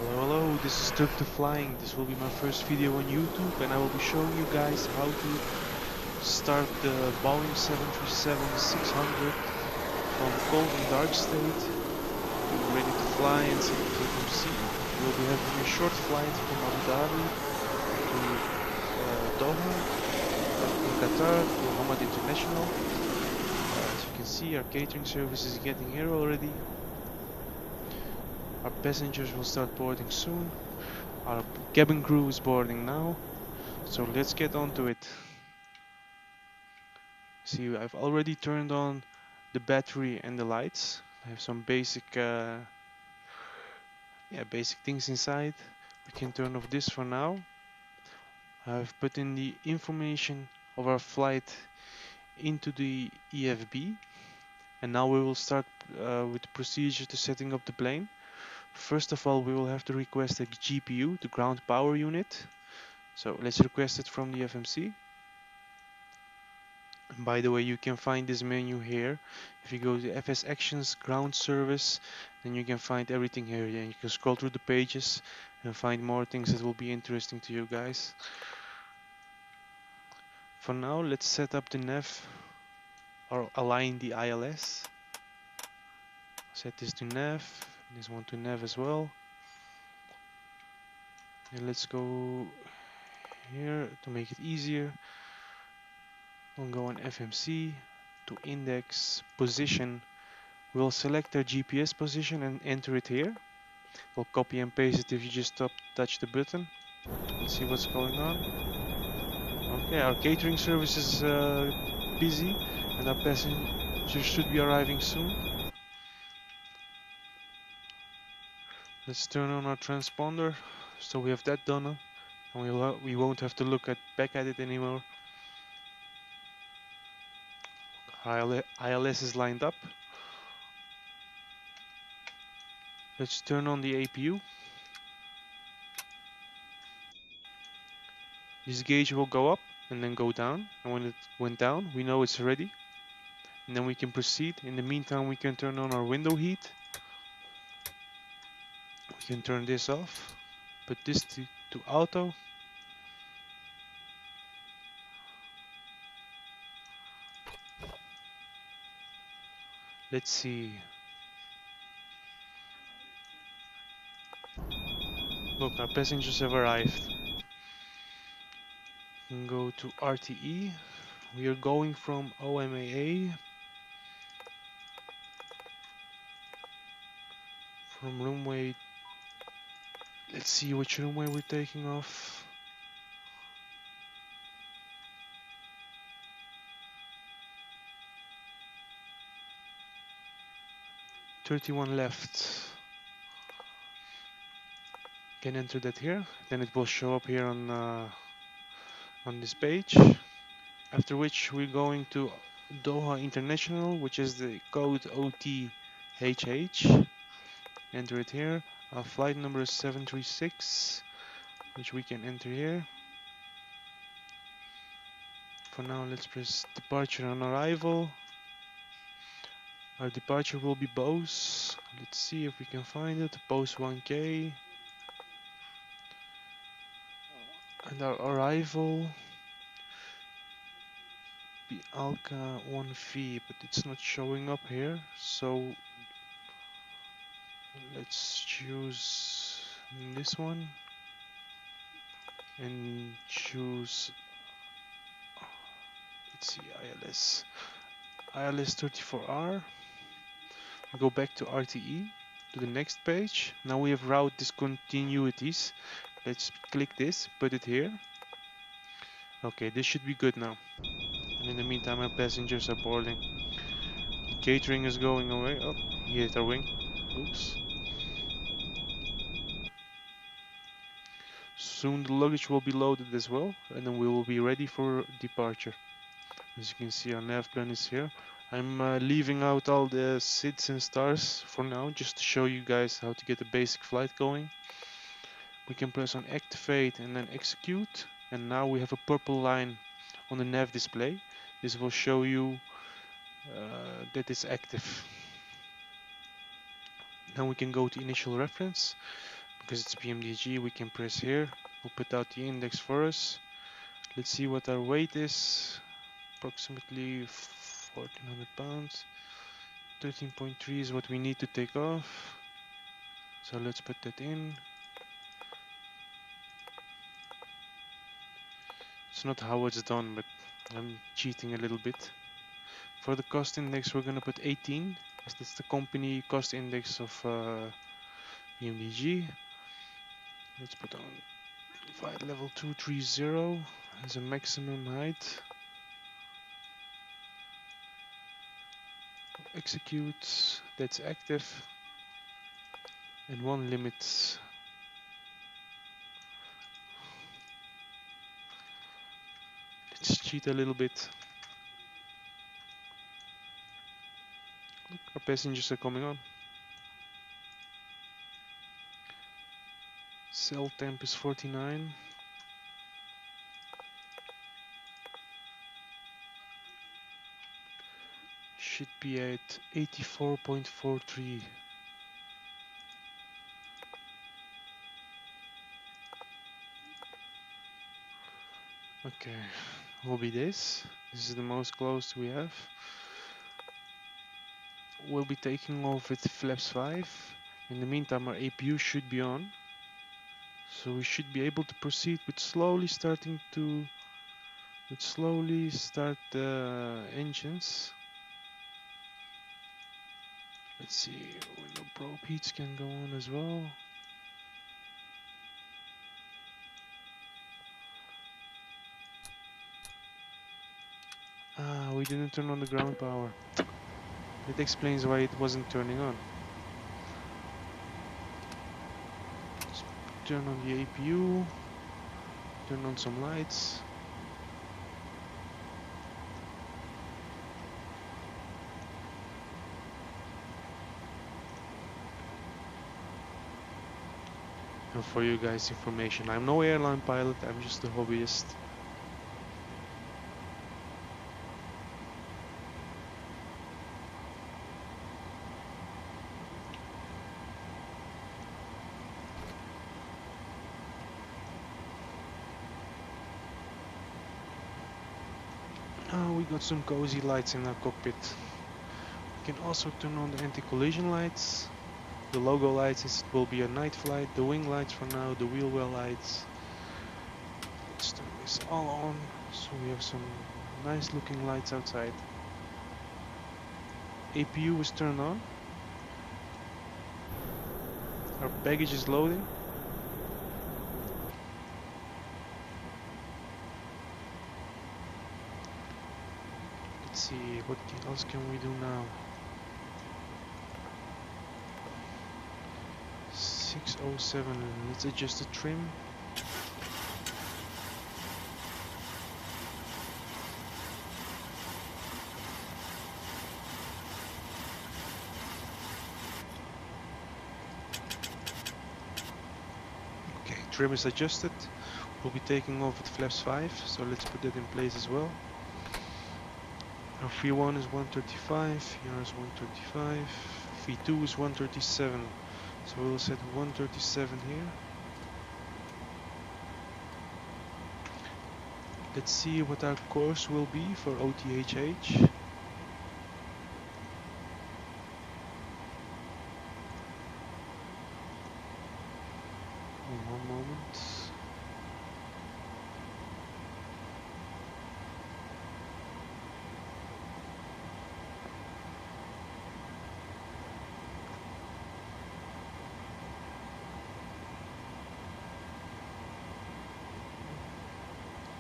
Hello, this is Turk to Flying. This will be my first video on YouTube and I will be showing you guys how to start the Boeing 737-600 from cold and dark state to ready to fly and set the FMC. We'll be having a short flight from Abu Dhabi to Doha, from Qatar to Hamad International. As you can see, our catering service is getting here already. Our passengers will start boarding soon. Our cabin crew is boarding now. So let's get on to it. See, I've already turned on the battery and the lights. I have some basic things inside. We can turn off this for now. I've put in the information of our flight into the EFB, and now we will start with the procedure to setting up the plane. First of all, we will have to request a GPU, the ground power unit. So let's request it from the FMC. By the way, you can find this menu here. If you go to FS Actions Ground Service, then you can find everything here. And you can scroll through the pages and find more things that will be interesting to you guys. For now, let's set up the nav or align the ILS. Set this to nav, this one to nav as well. And let's go here to make it easier. We'll go on FMC to index position. We'll select our GPS position and enter it here. We'll copy and paste it if you just touch the button. Let's see what's going on. Okay, our catering service is busy and our passengers should be arriving soon. Let's turn on our transponder so we have that done and we won't have to look back at it anymore. ILS is lined up. Let's turn on the APU. This gauge will go up and then go down, and when it went down we know it's ready, and then we can proceed. In the meantime, we can turn on our window heat. We can turn this off, put this to auto. Let's see. Look, our passengers have arrived. We can go to RTE. We are going from OMAA. From runway. Let's see which runway we're taking off. 31 left. Can enter that here. Then it will show up here on this page. After which we're going to Doha International, which is the code OTHH. Enter it here. Our flight number is 736, which we can enter here. For now, let's press departure on arrival. Our departure will be Bose. Let's see if we can find it. Bose 1K. And our arrival be Alka 1V, but it's not showing up here. So let's choose this one and choose, let's see, ILS 34R. Go back to RTE to the next page. Now we have route discontinuities. Let's click this, put it here. Okay, this should be good now. And in the meantime, our passengers are boarding. The catering is going away. Oh, he hit our wing. Oops. Soon the luggage will be loaded as well, and then we will be ready for departure. As you can see, our nav gun is here. I'm leaving out all the SIDS and stars for now, just to show you guys how to get a basic flight going. We can press on activate and then execute, and now we have a purple line on the nav display. This will show you that it's active. Now we can go to initial reference, because it's pmdg, we can press here. We'll put out the index for us. Let's see what our weight is. Approximately 1400 pounds. 13.3 is what we need to take off. So let's put that in. It's not how it's done, but I'm cheating a little bit. For the cost index, we're gonna put 18, as that's the company cost index of pmdg. Let's put on flight level 230 as a maximum height. Execute, that's active. And one limit. Let's cheat a little bit. Look, our passengers are coming on. Cell temp is 49. Should be at 84.43. Okay, will be this. This is the most close we have. We'll be taking off with flaps 5. In the meantime, our APU should be on. So we should be able to proceed with slowly start the engines. Let's see, window probe heats can go on as well. Ah, we didn't turn on the ground power. That explains why it wasn't turning on. Let's turn on the APU, turn on some lights. And for you guys' information, I'm no airline pilot, I'm just a hobbyist. We got some cozy lights in our cockpit. We can also turn on the anti-collision lights. The logo lights will be a night flight. The wing lights for now, the wheel well lights. Let's turn this all on so we have some nice looking lights outside. APU is turned on. Our baggage is loading. Let's see, what else can we do now? 607, let's adjust the trim. Okay, trim is adjusted. We'll be taking off with flaps 5, so let's put that in place as well. Our V1 is 135, VR is 135, V2 is 137, so we'll set 137 here. Let's see what our course will be for OTHH. One moment.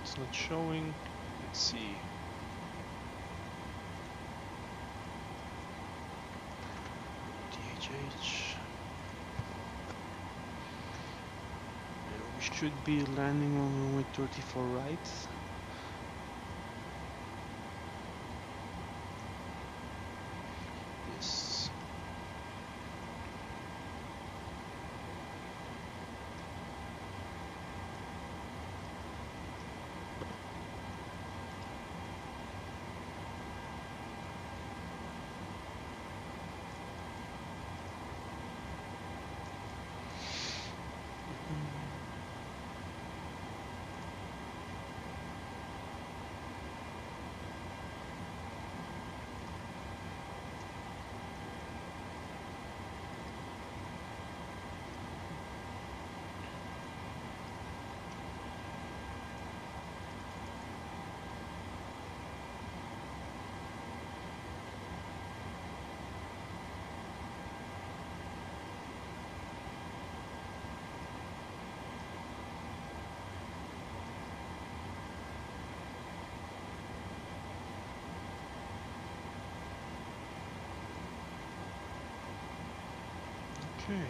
It's not showing. Let's see. DHH. We should be landing on runway 34 right. Yes. Okay.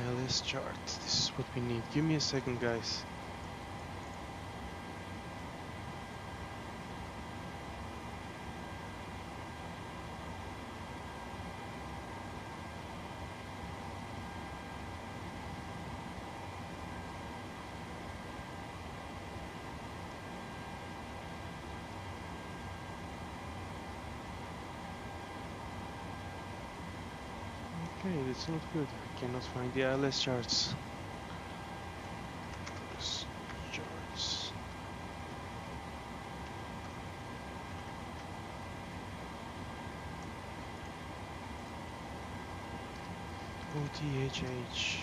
ILS chart. This is what we need. Give me a second, guys. Okay, that's not good. I cannot find the ILS charts. ILS charts. OTHH.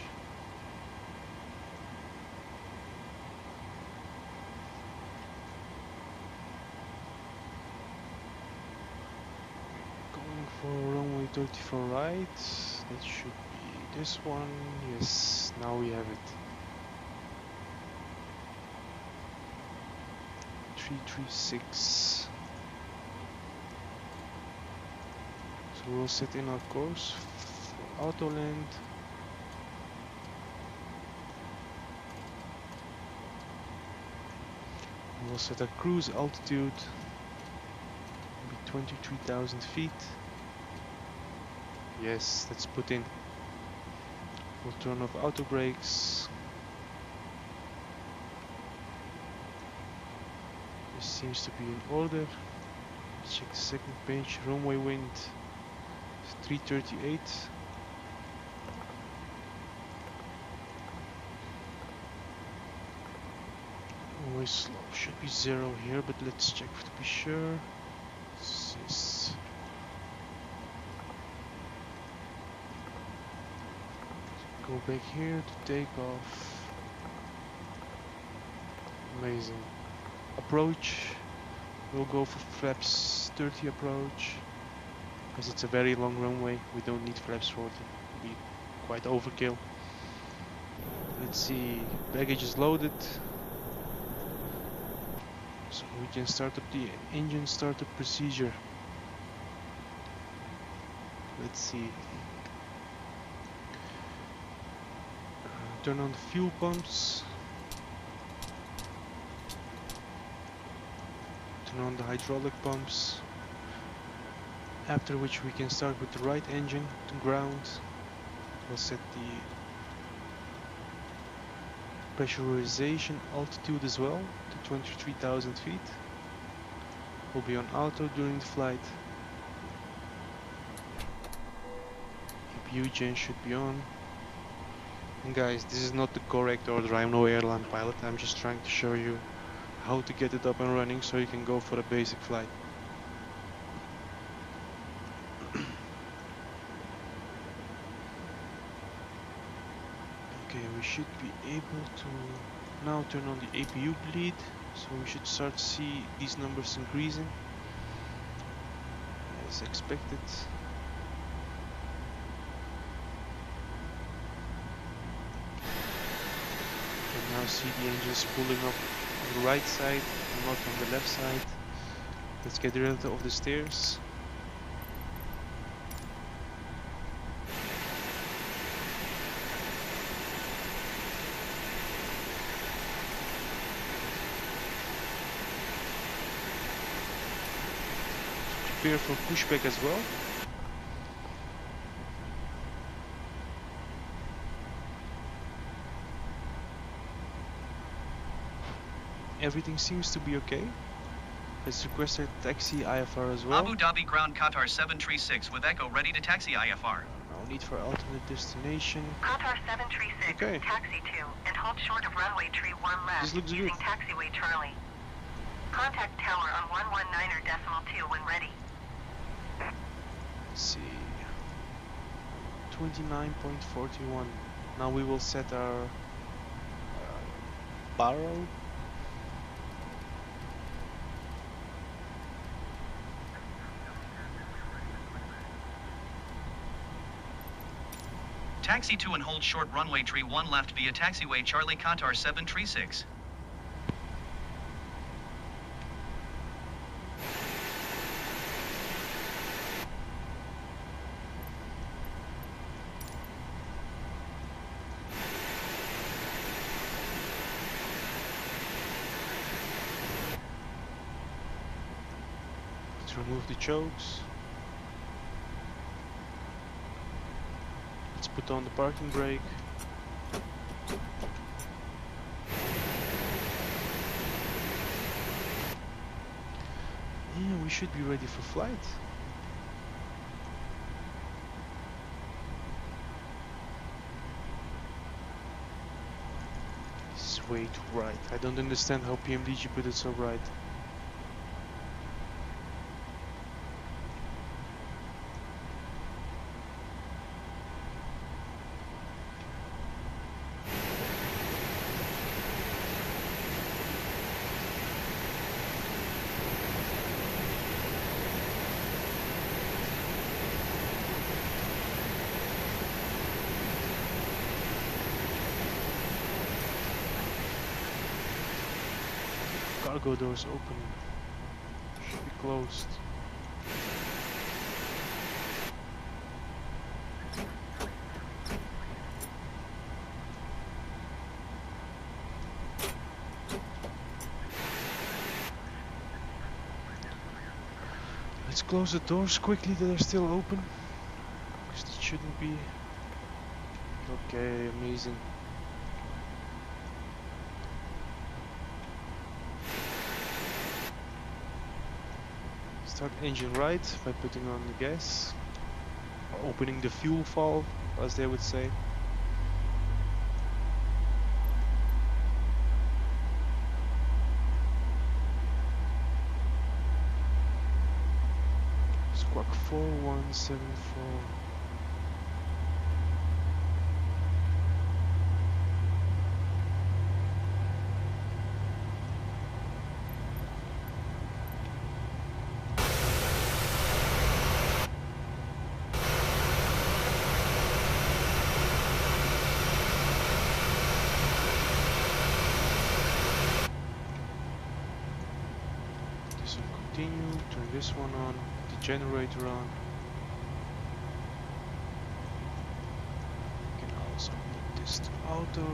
Going for runway 34 right. That should be this one. Yes, now we have it. 336. So we'll set in our course for auto land. We'll set our cruise altitude, maybe 23,000 feet. Yes, let's put in. We'll turn off auto brakes. This seems to be in order. Let's check the second page. Runway wind is 338. Runway slope should be 0 here, but let's check to be sure. Yes. Go back here to take off. Amazing. Approach. We'll go for flaps 30 approach. Because it's a very long runway, we don't need flaps 40. It'll be quite overkill. Let's see. Baggage is loaded. So we can start up the engine startup procedure. Let's see. Turn on the fuel pumps. Turn on the hydraulic pumps. After which we can start with the right engine to ground. We'll set the pressurization altitude as well to 23,000 feet. We'll be on auto during the flight. EPU gen should be on. And guys, this is not the correct order. I'm no airline pilot. I'm just trying to show you how to get it up and running so you can go for a basic flight. Okay, we should be able to now turn on the APU bleed, so we should start to see these numbers increasing as expected. You can now see the engines pulling up on the right side and not on the left side. Let's get rid of the stairs. Prepare for pushback as well. Everything seems to be okay. Let's request a taxi IFR as well. Abu Dhabi ground Qatar 736 with Echo ready to taxi IFR. No need for alternate destination. Qatar 736, Okay. taxi 2, and hold short of runway tree 1 left This looks using good. taxiway Charlie. Contact tower on 119.2 when ready. Let's see. 29.41. Now we will set our barrel. Taxi to and hold short runway tree 1 left via taxiway Charlie Qatar 736. Let's remove the chokes. Let's put on the parking brake. Yeah, we should be ready for flight. This is way too bright. I don't understand how pmdg put it so bright. Cargo doors open. Should be closed. Let's close the doors quickly that are still open. Because it shouldn't be. Okay, amazing. Start engine right by putting on the gas, or opening the fuel valve, as they would say. Squawk 4174. Continue, turn this one on, the generator on. You can also put this to auto.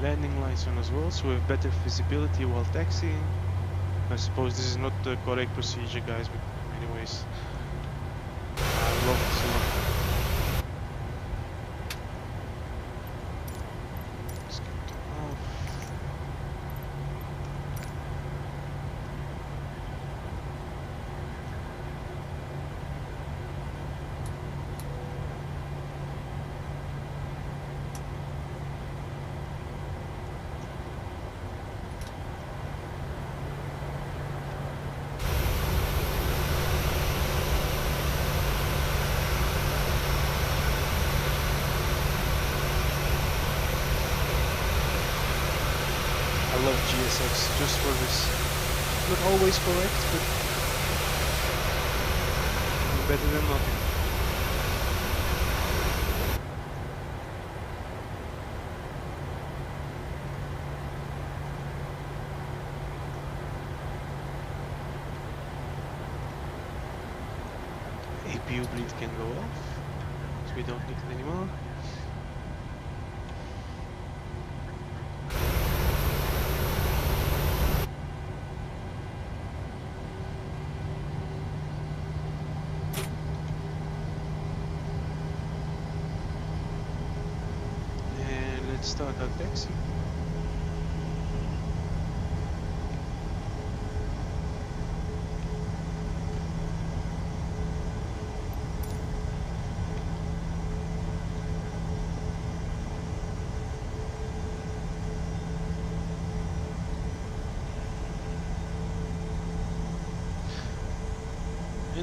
Landing lights on as well, so we have better visibility while taxiing. I suppose this is not the correct procedure, guys, but anyways, I love this a lot. Let's get it off. I love GSX just for this. Not always correct, but better than nothing. APU bleed can go off, so we don't need it anymore. Let's start our taxi.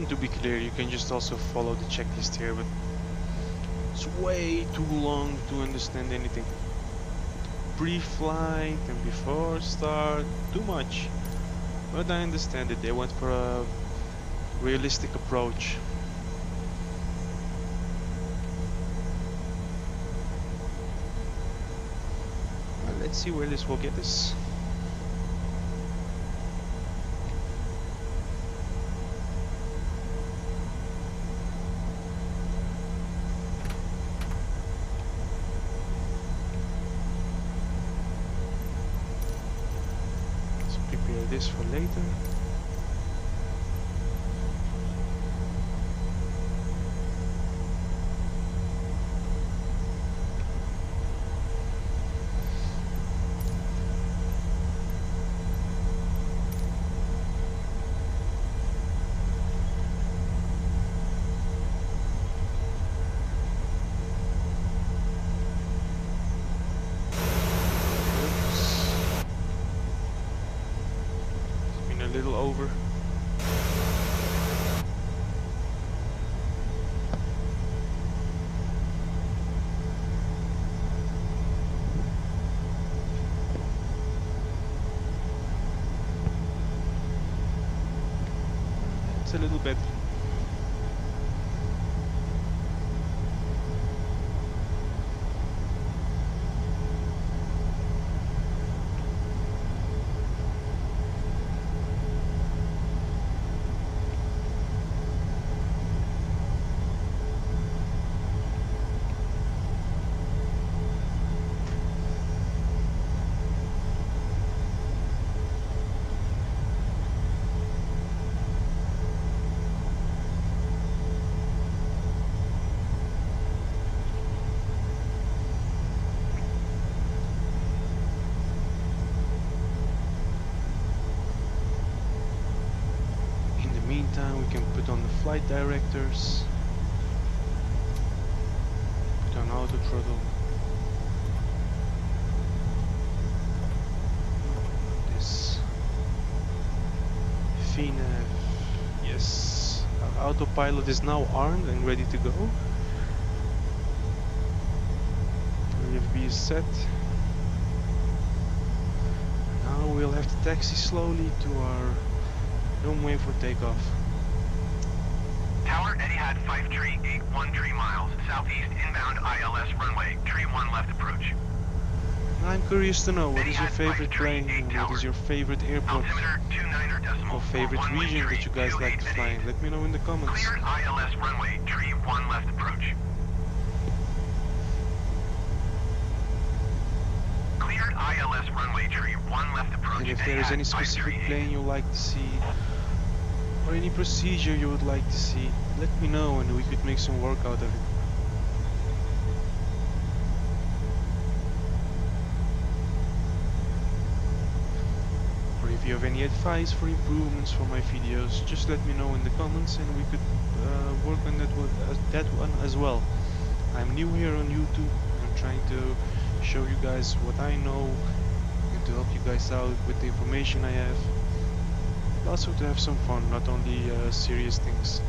And to be clear, you can just also follow the checklist here, but it's way too long to understand anything. Pre-flight and before start, too much. But I understand it, they went for a realistic approach. Well, let's see where this will get us. Let's prepare this for later. A little over. It's a little better. Meantime, we can put on the flight directors, put on auto throttle. This VNAV, yes, our autopilot is now armed and ready to go. VFB is set. Now we'll have to taxi slowly to our runway for takeoff. Tower Etihad 5381 miles, southeast inbound ILS runway, tree 1 left approach. I'm curious to know, what is your favorite plane, what is your favorite airport, or favorite region that you guys like to fly in? Let me know in the comments. Cleared ILS runway, tree 1 left approach. Cleared ILS runway, tree 1 left approach. And if there is any specific plane you like to see, or any procedure you would like to see, let me know and we could make some work out of it. Or if you have any advice for improvements for my videos, just let me know in the comments and we could work on that one as well. I'm new here on YouTube. I'm trying to show you guys what I know and to help you guys out with the information I have. Also to have some fun, not only serious things.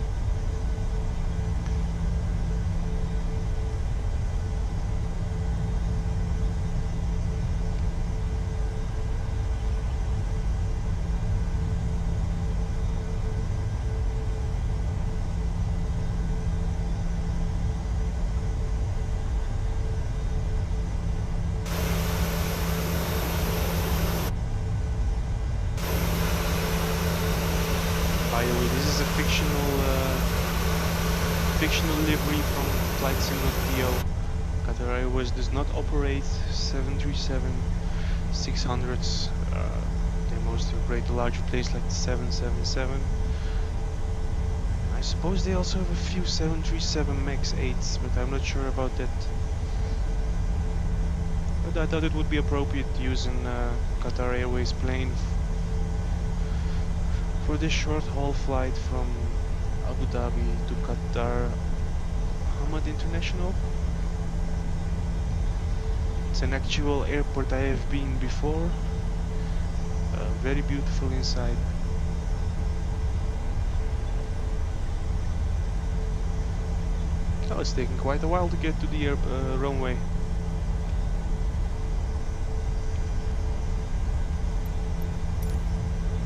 By the way, this is a fictional livery from Flight Single PO. Qatar Airways does not operate 737-600s. They mostly operate the larger planes like the 777. I suppose they also have a few 737 MAX 8s, but I'm not sure about that. But I thought it would be appropriate to use an Qatar Airways plane for this short haul flight from Abu Dhabi to Qatar Hamad International. It's an actual airport I have been before. Very beautiful inside. Oh, it's taking quite a while to get to the runway.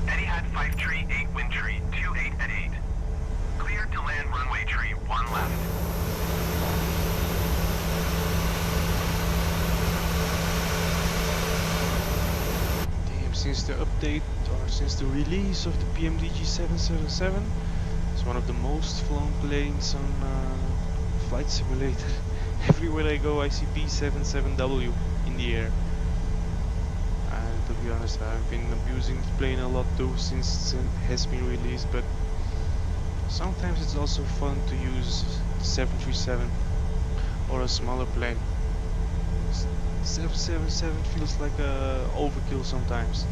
Etihad 5 tree, 8 wind tree, 28 at 8. Cleared to land runway tree 1 left. Damn, since the update or since the release of the pmdg 777, it's one of the most flown planes on Flight Simulator. Everywhere I go I see P77W in the air. And to be honest, I've been abusing the plane a lot too since it has been released, but sometimes it's also fun to use the 737 or a smaller plane. 777 feels like a overkill sometimes.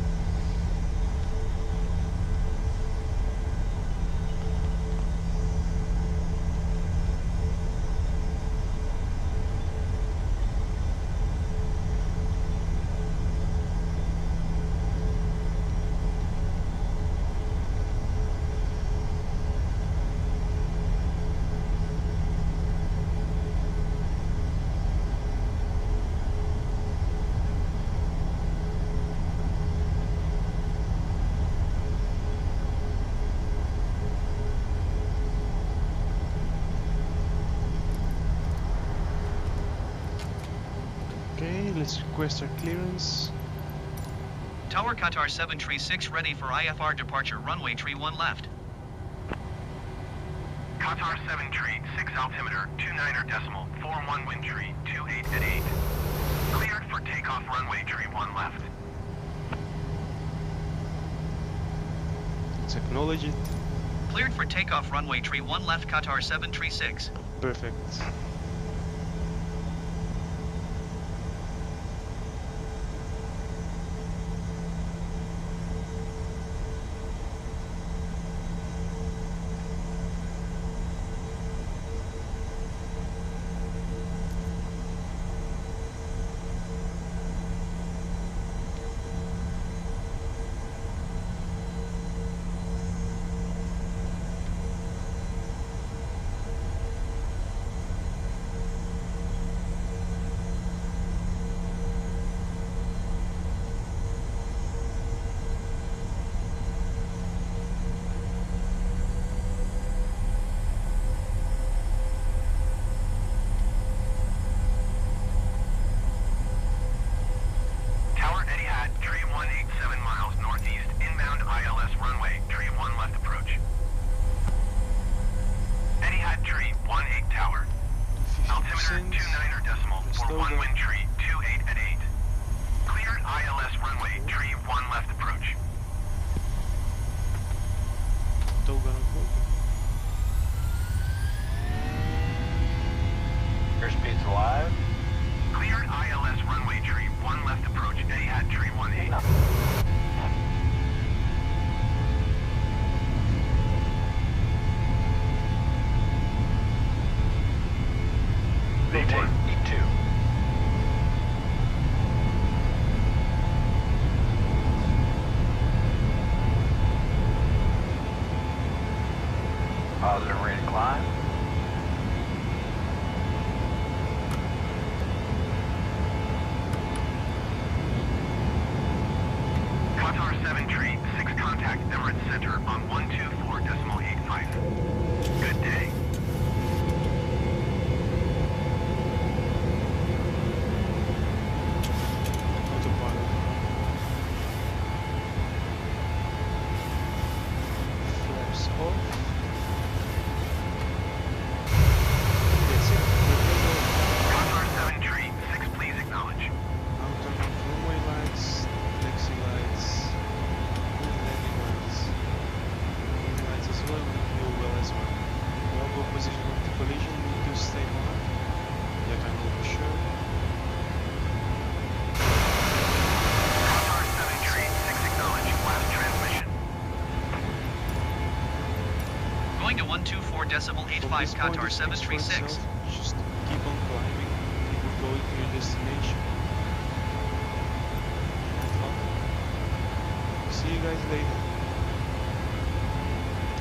Okay, let's request our clearance. Tower Qatar 736 ready for IFR departure, runway tree 1 left. Qatar 7 tree, 6 altimeter, 29er decimal, 41 wind tree, 28 at 8. Cleared for takeoff runway tree 1 left. Let's acknowledge it. Cleared for takeoff, runway tree 1 left, Qatar 736. Perfect. Tower Etihad, tree 187 miles northeast, inbound ILS runway, tree 1 left approach. Etihad tree, 18 tower. Altimeter 29er decimal, 41 wind tree, 28 at 8. Cleared ILS runway, tree 1 left approach. Airspeed's alive. Cleared ILS runway tree 1 left approach, Etihad tree 18. Maintain E2. Positive rate of climb. Qatar 7 tree, 6 contact Emirates Center on 124.85. Good day. Autopilot. Flaps off. That's it. Qatar 7 tree, 6 please acknowledge. Out on runway lights, taxi lights, and landing lights. Landing lights as well, and fuel well as well. Elbow position of the collision need to stay on. That I know for sure. Qatar 7 tree, 6 acknowledge, last transmission. Going to 124.85, Qatar 736. Just keep on climbing, keep on going to your destination. Have fun. See you guys later.